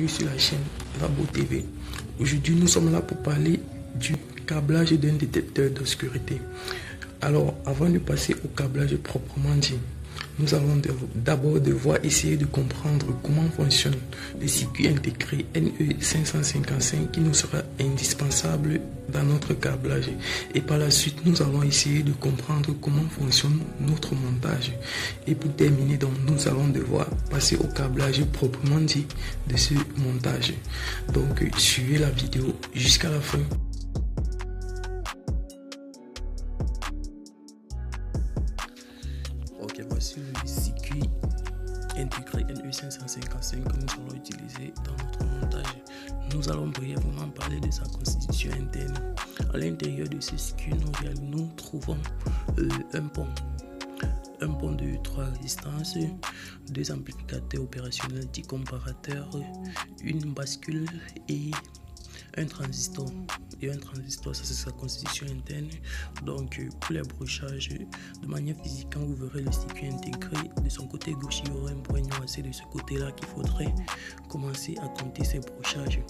bienvenue sur la chaîne Labo TV. Aujourd'hui, nous sommes là pour parler du câblage d'un détecteur d'obscurité. Alors, avant de passer au câblage proprement dit, nous allons d'abord devoir essayer de comprendre comment fonctionne le circuit intégré NE555 qui nous sera indispensable dans notre câblage. Et par la suite, nous allons essayer de comprendre comment fonctionne notre montage. Et pour terminer, donc, nous allons devoir passer au câblage proprement dit de ce montage. Donc, suivez la vidéo jusqu'à la fin. Ok, voici le circuit intégré NE555 que nous allons utiliser dans notre montage. Nous allons brièvement parler de sa constitution interne. À l'intérieur de ce circuit, nous trouvons un pont de 3 résistances, 2 amplificateurs opérationnels 10 comparateurs, une bascule et un transistor. Et un transistor, ça c'est sa constitution interne. Donc pour les brochages, de manière physique, quand vous verrez le circuit intégré, de son côté gauche, il y aura un point nuancé de ce côté-là qu'il faudrait commencer à compter ces brochages.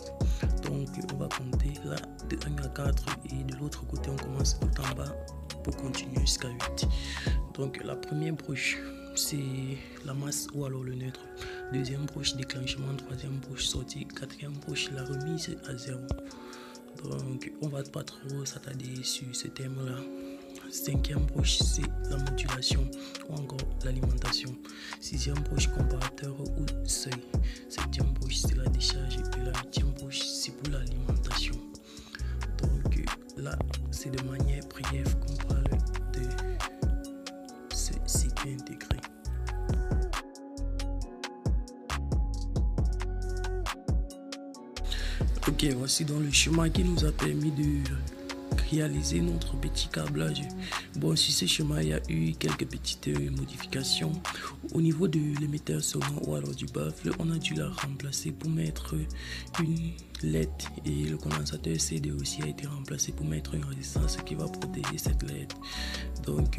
Donc on va compter là de 1 à 4 et de l'autre côté on commence tout en bas pour continuer jusqu'à 8. Donc la première broche, c'est la masse ou alors le neutre. Deuxième broche, déclenchement. Troisième broche, sortie. Quatrième broche, la remise à 0. Donc on va pas trop s'attarder sur ce thème-là. Cinquième broche, c'est la modulation ou encore l'alimentation. Sixième broche, comparateur ou seuil. Septième broche, c'est la décharge. Et la huitième broche, c'est pour l'alimentation. Donc là, c'est de manière brève qu'on parle de ce circuit intégré. Ok, voici donc le schéma qui nous a permis de réaliser notre petit câblage. Bon, sur ce schéma, il y a eu quelques petites modifications. Au niveau de l'émetteur sonore ou alors du baffle, on a dû la remplacer pour mettre une LED et le condensateur CD aussi a été remplacé pour mettre une résistance qui va protéger cette LED. Donc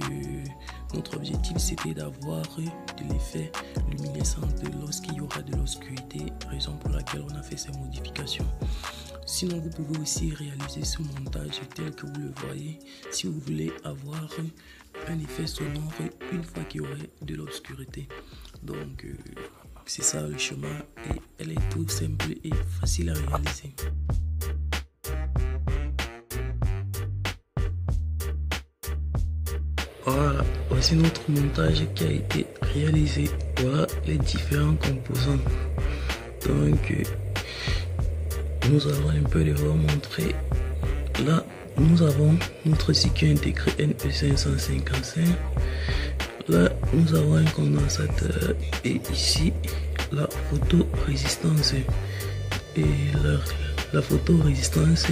notre objectif c'était d'avoir de l'effet luminescent lorsqu'il y aura de l'obscurité, raison pour laquelle on a fait ces modifications. Sinon, vous pouvez aussi réaliser ce montage tel que vous le voyez si vous voulez avoir un effet sonore une fois qu'il y aurait de l'obscurité. Donc, c'est ça le chemin et elle est toute simple et facile à réaliser. Voilà, voici notre montage qui a été réalisé. Voilà les différents composants. Donc, nous allons un peu devoir montrer. Là, nous avons notre circuit intégré NE555. Là, nous avons un condensateur et ici la photorésistance. Et la photorésistance,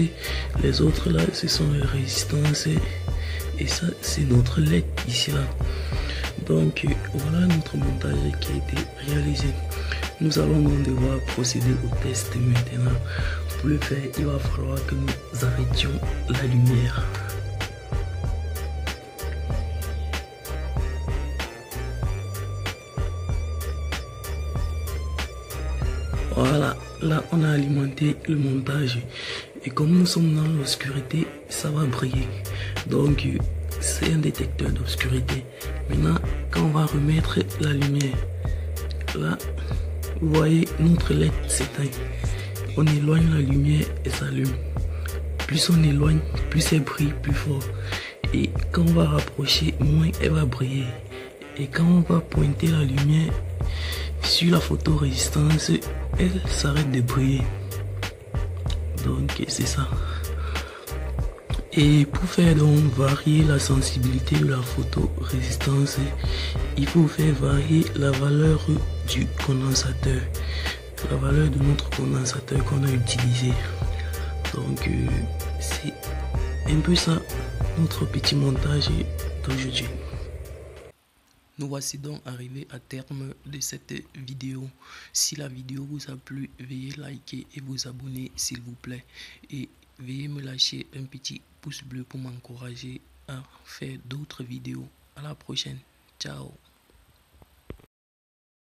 les autres là, ce sont les résistances. Et ça, c'est notre LED ici là. Donc, voilà notre montage qui a été réalisé. Nous allons donc devoir procéder au test maintenant. Pour le faire, il va falloir que nous arrêtions la lumière. Voilà, là on a alimenté le montage. Et comme nous sommes dans l'obscurité, ça va briller. Donc c'est un détecteur d'obscurité. Maintenant, quand on va remettre la lumière, là, vous voyez, notre LED s'éteint. On éloigne la lumière et s'allume. Plus on éloigne, plus elle brille plus fort. Et quand on va rapprocher, moins elle va briller. Et quand on va pointer la lumière sur la photorésistance, elle s'arrête de briller. Donc c'est ça. Et pour faire donc varier la sensibilité de la photorésistance, il faut faire varier la valeur du condensateur, la valeur de notre condensateur qu'on a utilisé. Donc c'est un peu ça notre petit montage d'aujourd'hui. Nous voici donc arrivés à terme de cette vidéo. Si la vidéo vous a plu, veuillez liker et vous abonner s'il vous plaît. Et veuillez me lâcher un petit pouce bleu pour m'encourager à faire d'autres vidéos. À la prochaine. Ciao.